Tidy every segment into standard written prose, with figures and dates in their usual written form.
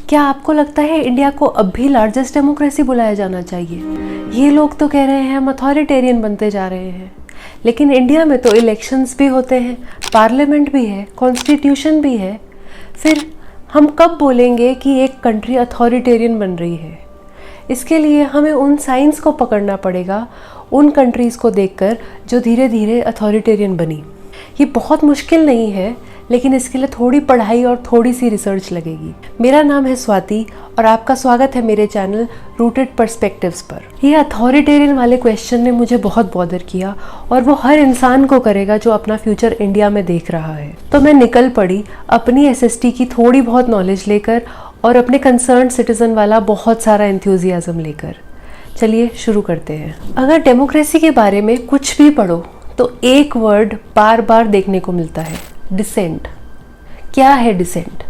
क्या आपको लगता है इंडिया को अब भी लार्जेस्ट डेमोक्रेसी बुलाया जाना चाहिए? ये लोग तो कह रहे हैं हम अथॉरिटेरियन बनते जा रहे हैं, लेकिन इंडिया में तो इलेक्शंस भी होते हैं, पार्लियामेंट भी है, कॉन्स्टिट्यूशन भी है। फिर हम कब बोलेंगे कि एक कंट्री अथॉरिटेरियन बन रही है? इसके लिए हमें उन साइंस को पकड़ना पड़ेगा, उन कंट्रीज़ को देखकर जो धीरे धीरे अथॉरिटेरियन बनी। ये बहुत मुश्किल नहीं है, लेकिन इसके लिए थोड़ी पढ़ाई और थोड़ी सी रिसर्च लगेगी। मेरा नाम है स्वाति और आपका स्वागत है मेरे चैनल रूटेड पर्सपेक्टिव्स पर। ये अथॉरिटेरियन वाले क्वेश्चन ने मुझे बहुत बॉदर किया और वो हर इंसान को करेगा जो अपना फ्यूचर इंडिया में देख रहा है। तो मैं निकल पड़ी अपनी एसएसटी की थोड़ी बहुत नॉलेज लेकर और अपने कंसर्न सिटीजन वाला बहुत सारा एंथुजियाज्म लेकर। चलिए शुरू करते हैं। अगर डेमोक्रेसी के बारे में कुछ भी पढ़ो तो एक वर्ड बार बार देखने को मिलता है, डिसेंट। क्या है डिसेंट?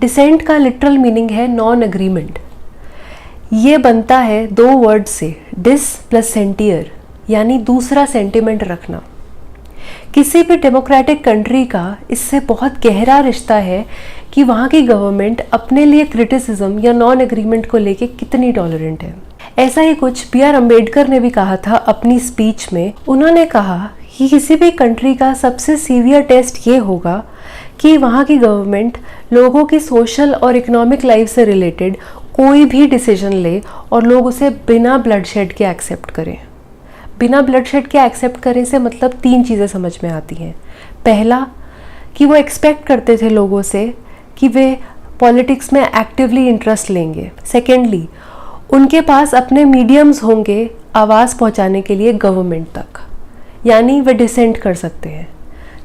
डिसेंट का लिटरल मीनिंग है नॉन एग्रीमेंट। ये बनता है दो वर्ड से, डिस प्लस सेंटियर, यानी दूसरा सेंटिमेंट रखना। किसी भी डेमोक्रेटिक कंट्री का इससे बहुत गहरा रिश्ता है कि वहाँ की गवर्नमेंट अपने लिए क्रिटिसिज्म या नॉन एग्रीमेंट को लेके कितनी टॉलरेंट है। ऐसा ही कुछ B.R. अम्बेडकर ने भी कहा था अपनी स्पीच में। उन्होंने कहा कि किसी भी कंट्री का सबसे सीवियर टेस्ट ये होगा कि वहाँ की गवर्नमेंट लोगों की सोशल और इकोनॉमिक लाइफ से रिलेटेड कोई भी डिसीजन ले और लोग उसे बिना ब्लडशेड के एक्सेप्ट करें। बिना ब्लडशेड के एक्सेप्ट करें से मतलब तीन चीज़ें समझ में आती हैं। पहला, कि वो एक्सपेक्ट करते थे लोगों से कि वे पॉलिटिक्स में एक्टिवली इंटरेस्ट लेंगे। सेकेंडली, उनके पास अपने मीडियम्स होंगे आवाज़ पहुंचाने के लिए गवर्नमेंट तक, यानी वे डिसेंट कर सकते हैं।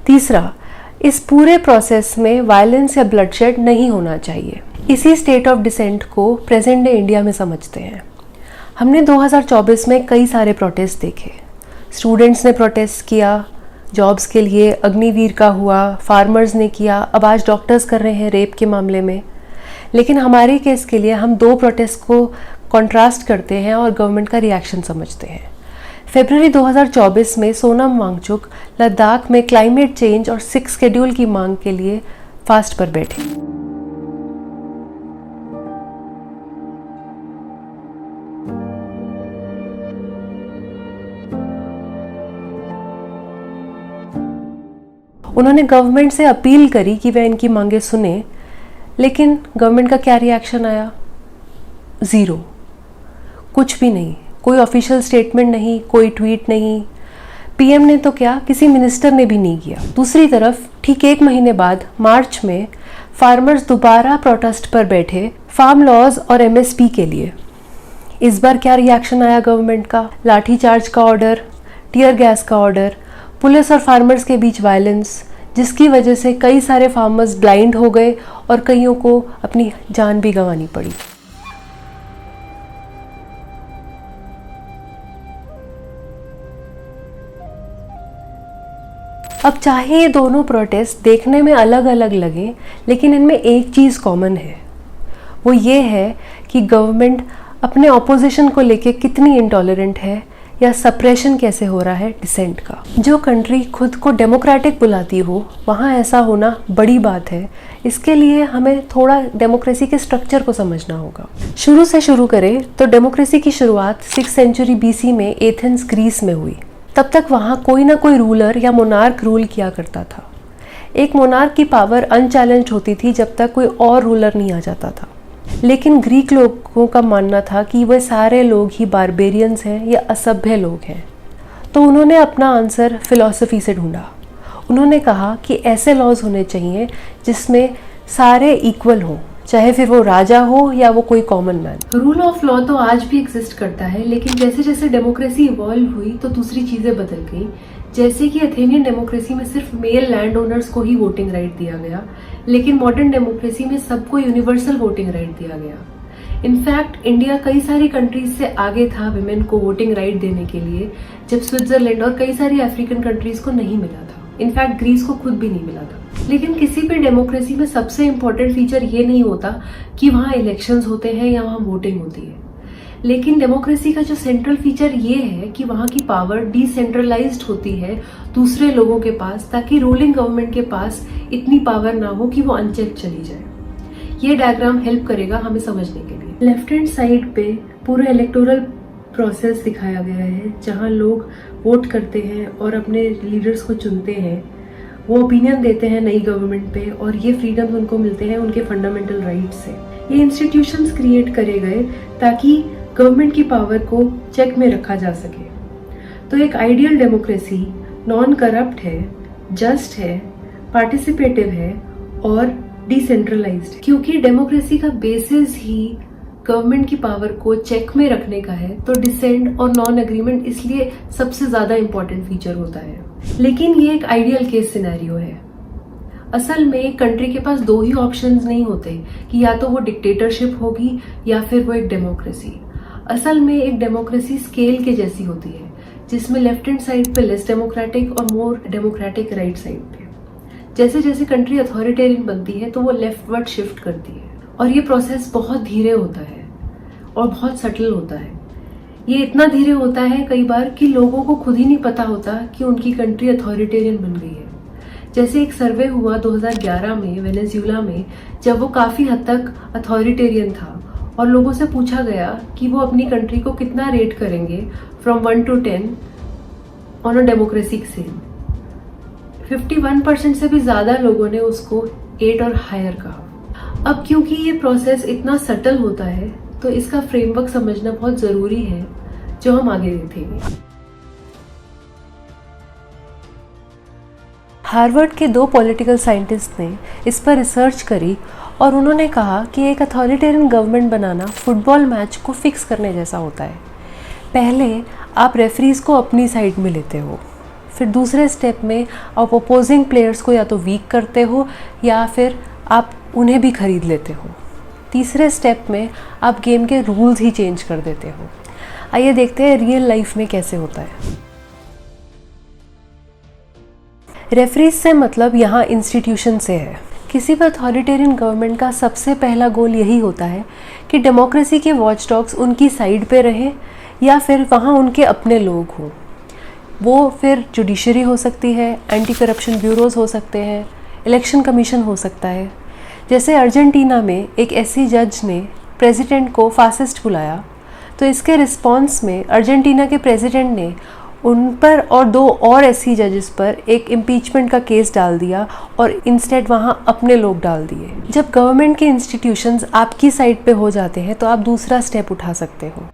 तीसरा, इस पूरे प्रोसेस में वायलेंस या ब्लडशेड नहीं होना चाहिए। इसी स्टेट ऑफ डिसेंट को प्रेजेंट डे इंडिया में समझते हैं। हमने 2024 में कई सारे प्रोटेस्ट देखे। स्टूडेंट्स ने प्रोटेस्ट किया जॉब्स के लिए, अग्निवीर का हुआ, फार्मर्स ने किया, अब आज डॉक्टर्स कर रहे हैं रेप के मामले में। लेकिन हमारे केस के लिए हम दो प्रोटेस्ट को कंट्रास्ट करते हैं और गवर्नमेंट का रिएक्शन समझते हैं। फरवरी 2024 में सोनम वांगचुक लद्दाख में क्लाइमेट चेंज और 6 शेड्यूल की मांग के लिए फास्ट पर बैठे। उन्होंने गवर्नमेंट से अपील करी कि वह इनकी मांगे सुने, लेकिन गवर्नमेंट का क्या रिएक्शन आया? ज़ीरो, कुछ भी नहीं। कोई ऑफिशियल स्टेटमेंट नहीं, कोई ट्वीट नहीं। पीएम ने तो क्या, किसी मिनिस्टर ने भी नहीं किया। दूसरी तरफ ठीक एक महीने बाद मार्च में फार्मर्स दोबारा प्रोटेस्ट पर बैठे फार्म लॉज और एमएसपी के लिए। इस बार क्या रिएक्शन आया गवर्नमेंट का? लाठीचार्ज का ऑर्डर, टीयर गैस का ऑर्डर, पुलिस और फार्मर्स के बीच वायलेंस, जिसकी वजह से कई सारे फार्मर्स ब्लाइंड हो गए और कईयों को अपनी जान भी गंवानी पड़ी। अब चाहे ये दोनों प्रोटेस्ट देखने में अलग अलग लगें, लेकिन इनमें एक चीज़ कॉमन है। वो ये है कि गवर्नमेंट अपने ऑपोजिशन को लेके कितनी इंटॉलरेंट है या सप्रेशन कैसे हो रहा है डिसेंट का। जो कंट्री खुद को डेमोक्रेटिक बुलाती हो वहाँ ऐसा होना बड़ी बात है। इसके लिए हमें थोड़ा डेमोक्रेसी के स्ट्रक्चर को समझना होगा। शुरू से शुरू करें तो डेमोक्रेसी की शुरुआत 6th सेंचुरी BC में एथेंस ग्रीस में हुई। तब तक वहाँ कोई ना कोई रूलर या मोनार्क रूल किया करता था। एक मोनार्क की पावर अनचैलेंज्ड होती थी जब तक कोई और रूलर नहीं आ जाता था। लेकिन ग्रीक लोगों का मानना था कि वह सारे लोग ही बारबेरियंस हैं या असभ्य लोग हैं। तो उन्होंने अपना आंसर फिलॉसफी से ढूंढा। उन्होंने कहा कि ऐसे लॉज होने चाहिए जिसमें सारे इक्वल हों, चाहे फिर वो राजा हो या वो कोई common man. Rule of law तो आज भी एग्जिस्ट करता है, लेकिन जैसे जैसे डेमोक्रेसी इवॉल्व हुई तो दूसरी चीज़ें बदल गई। जैसे कि एथेनियन डेमोक्रेसी में सिर्फ मेल लैंड ओनर्स को ही वोटिंग राइट दिया गया, लेकिन मॉडर्न डेमोक्रेसी में सबको यूनिवर्सल वोटिंग राइट दिया गया। इनफैक्ट इंडिया कई सारी कंट्रीज से आगे था विमेन को वोटिंग राइट देने के लिए, जब स्विट्जरलैंड और कई सारी अफ्रीकन कंट्रीज को नहीं मिला था। इनफैक्ट ग्रीस को खुद भी नहीं मिला था। लेकिन किसी भी डेमोक्रेसी में सबसे इम्पोर्टेंट फीचर ये नहीं होता कि वहाँ इलेक्शंस होते हैं या वहाँ वोटिंग होती है। लेकिन डेमोक्रेसी का जो सेंट्रल फीचर ये है कि वहाँ की पावर डिसेंट्रलाइज्ड होती है दूसरे लोगों के पास, ताकि रूलिंग गवर्नमेंट के पास इतनी पावर ना हो कि वो अनचेक चली जाए। ये डायग्राम हेल्प करेगा हमें समझने के लिए। लेफ्ट हैंड साइड पे पूरा इलेक्टोरल प्रोसेस दिखाया गया है, जहाँ लोग वोट करते हैं और अपने लीडर्स को चुनते हैं, वो ओपिनियन देते हैं नई गवर्नमेंट पे, और ये फ्रीडम उनको मिलते हैं उनके फंडामेंटल राइट से। ये इंस्टीट्यूशंस क्रिएट करे गए ताकि गवर्नमेंट की पावर को चेक में रखा जा सके। तो एक आइडियल डेमोक्रेसी नॉन करप्ट है, जस्ट है, पार्टिसिपेटिव है और डिसेंट्रलाइज्ड। क्योंकि डेमोक्रेसी का बेसिस ही गवर्नमेंट की पावर को चेक में रखने का है, तो डिसेंट और नॉन एग्रीमेंट इसलिए सबसे ज्यादा इंपॉर्टेंट फीचर होता है। लेकिन ये एक आइडियल केस सिनेरियो है। असल में कंट्री के पास दो ही ऑप्शंस नहीं होते कि या तो वो डिक्टेटरशिप होगी या फिर वो एक डेमोक्रेसी। असल में एक डेमोक्रेसी स्केल के जैसी होती है, जिसमें लेफ्ट हैंड साइड पे लेस डेमोक्रेटिक और मोर डेमोक्रेटिक राइट साइड पे। जैसे जैसे कंट्री अथॉरिटेरियन बनती है तो वो लेफ्टवर्ड शिफ्ट करती है, और ये प्रोसेस बहुत धीरे होता है और बहुत सटल होता है। ये इतना धीरे होता है कई बार कि लोगों को खुद ही नहीं पता होता कि उनकी कंट्री अथॉरिटेरियन बन गई है। जैसे एक सर्वे हुआ 2011 में वेनेजुएला में, जब वो काफ़ी हद तक अथॉरिटेरियन था और लोगों से पूछा गया कि वो अपनी कंट्री को कितना रेट करेंगे from 1 to 10 on a democracy scale. 51% से भी ज़्यादा लोगों ने उसको 8 और हायर कहा। अब क्योंकि ये प्रोसेस इतना सटल होता है, तो इसका फ्रेमवर्क समझना बहुत ज़रूरी है, जो हम आगे देखेंगे। हार्वर्ड के 2 पॉलिटिकल साइंटिस्ट ने इस पर रिसर्च करी और उन्होंने कहा कि एक अथॉरिटेरियन गवर्नमेंट बनाना फुटबॉल मैच को फिक्स करने जैसा होता है। पहले आप रेफरीज को अपनी साइड में लेते हो, फिर दूसरे स्टेप में आप अपोजिंग प्लेयर्स को या तो वीक करते हो या फिर आप उन्हें भी खरीद लेते हो। तीसरे स्टेप में आप गेम के रूल्स ही चेंज कर देते हो। आइए देखते हैं रियल लाइफ में कैसे होता है। रेफरीज से मतलब यहाँ इंस्टीट्यूशन से है। किसी भी अथॉरिटेरियन गवर्नमेंट का सबसे पहला गोल यही होता है कि डेमोक्रेसी के वॉचडॉग्स उनकी साइड पे रहें या फिर वहाँ उनके अपने लोग हों। वो फिर जुडिशरी हो सकती है, एंटी करप्शन ब्यूरोज हो सकते हैं, इलेक्शन कमीशन हो सकता है। जैसे अर्जेंटीना में एक ऐसी जज ने प्रेसिडेंट को फासिस्ट बुलाया, तो इसके रिस्पॉन्स में अर्जेंटीना के प्रेसिडेंट ने उन पर और 2 और ऐसी जजेस पर एक इम्पीचमेंट का केस डाल दिया और इंस्टेड वहाँ अपने लोग डाल दिए। जब गवर्नमेंट के इंस्टीट्यूशंस आपकी साइड पे हो जाते हैं तो आप दूसरा स्टेप उठा सकते हो।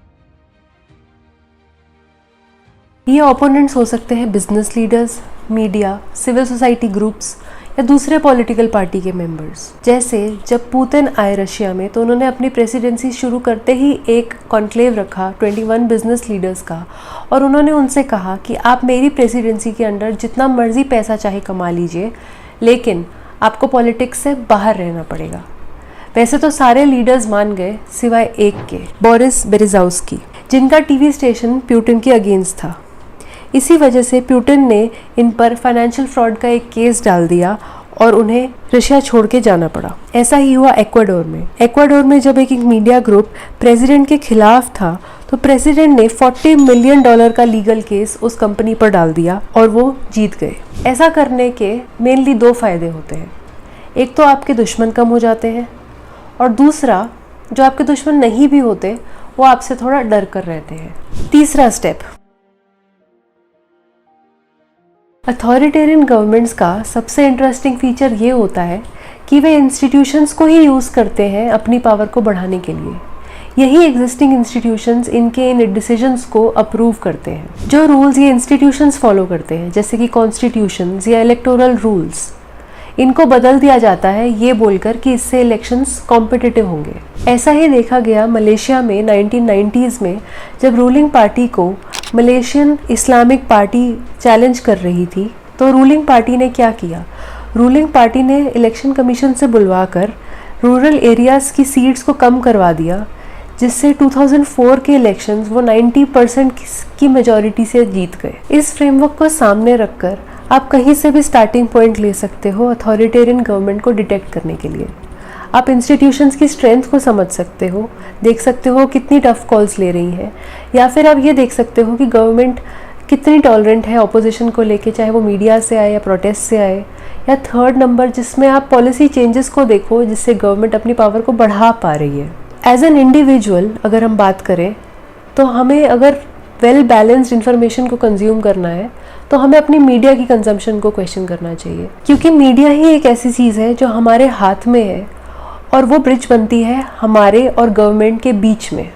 ये ओपोनेंट्स हो सकते हैं business leaders, media, civil society groups या दूसरे पॉलिटिकल पार्टी के मेंबर्स। जैसे जब पुतिन आए रशिया में, तो उन्होंने अपनी प्रेसिडेंसी शुरू करते ही एक कॉन्क्लेव रखा 21 बिजनेस लीडर्स का, और उन्होंने उनसे कहा कि आप मेरी प्रेसिडेंसी के अंडर जितना मर्जी पैसा चाहे कमा लीजिए, लेकिन आपको पॉलिटिक्स से बाहर रहना पड़ेगा। वैसे तो सारे लीडर्स मान गए सिवाय एक के, बोरिस बेरेज़ाउस्की, जिनका टीवी स्टेशन पुतिन के अगेंस्ट था। इसी वजह से पुतिन ने इन पर फाइनेंशियल फ्रॉड का एक केस डाल दिया और उन्हें रशिया छोड़ के जाना पड़ा। ऐसा ही हुआ एक्वाडोर में। एक्वाडोर में जब एक मीडिया ग्रुप प्रेसिडेंट के खिलाफ था, तो प्रेसिडेंट ने $40 मिलियन का लीगल केस उस कंपनी पर डाल दिया और वो जीत गए। ऐसा करने के मेनली 2 फायदे होते हैं। एक तो आपके दुश्मन कम हो जाते हैं, और दूसरा जो आपके दुश्मन नहीं भी होते वो आपसे थोड़ा डर कर रहते हैं। तीसरा स्टेप, अथॉरिटेरियन गवर्नमेंट्स का सबसे इंटरेस्टिंग फीचर ये होता है कि वे इंस्टीट्यूशंस को ही यूज़ करते हैं अपनी पावर को बढ़ाने के लिए। यही एग्जिस्टिंग इंस्टीट्यूशंस इनके इन डिसीजंस को अप्रूव करते हैं। जो रूल्स ये इंस्टीट्यूशंस फॉलो करते हैं, जैसे कि कॉन्स्टिट्यूशंस या इलेक्टोरल रूल्स, इनको बदल दिया जाता है ये बोलकर कि इससे इलेक्शंस कॉम्पिटिटिव होंगे। ऐसा ही देखा गया मलेशिया में 1990s में, जब रूलिंग पार्टी को मलेशियन इस्लामिक पार्टी चैलेंज कर रही थी, तो रूलिंग पार्टी ने क्या किया? रूलिंग पार्टी ने इलेक्शन कमीशन से बुलवाकर रूरल एरियाज़ की सीट्स को कम करवा दिया, जिससे 2004 के इलेक्शंस वो 90% की मेजॉरिटी से जीत गए। इस फ्रेमवर्क को सामने रखकर आप कहीं से भी स्टार्टिंग पॉइंट ले सकते हो अथॉरिटेरियन गवर्नमेंट को डिटेक्ट करने के लिए। आप इंस्टीट्यूशंस की स्ट्रेंथ को समझ सकते हो, देख सकते हो कितनी टफ कॉल्स ले रही हैं, या फिर आप ये देख सकते हो कि गवर्नमेंट कितनी टॉलरेंट है ऑपोजिशन को लेके, चाहे वो मीडिया से आए या प्रोटेस्ट से आए। या थर्ड नंबर जिसमें आप पॉलिसी चेंजेस को देखो जिससे गवर्नमेंट अपनी पावर को बढ़ा पा रही है। एज एन इंडिविजुअल अगर हम बात करें तो हमें अगर वेल बैलेंस्ड इन्फॉर्मेशन को कंज्यूम करना है तो हमें अपनी मीडिया की कंजम्पशन को क्वेश्चन करना चाहिए, क्योंकि मीडिया ही एक ऐसी चीज़ है जो हमारे हाथ में है और वो ब्रिज बनती है हमारे और गवर्नमेंट के बीच में।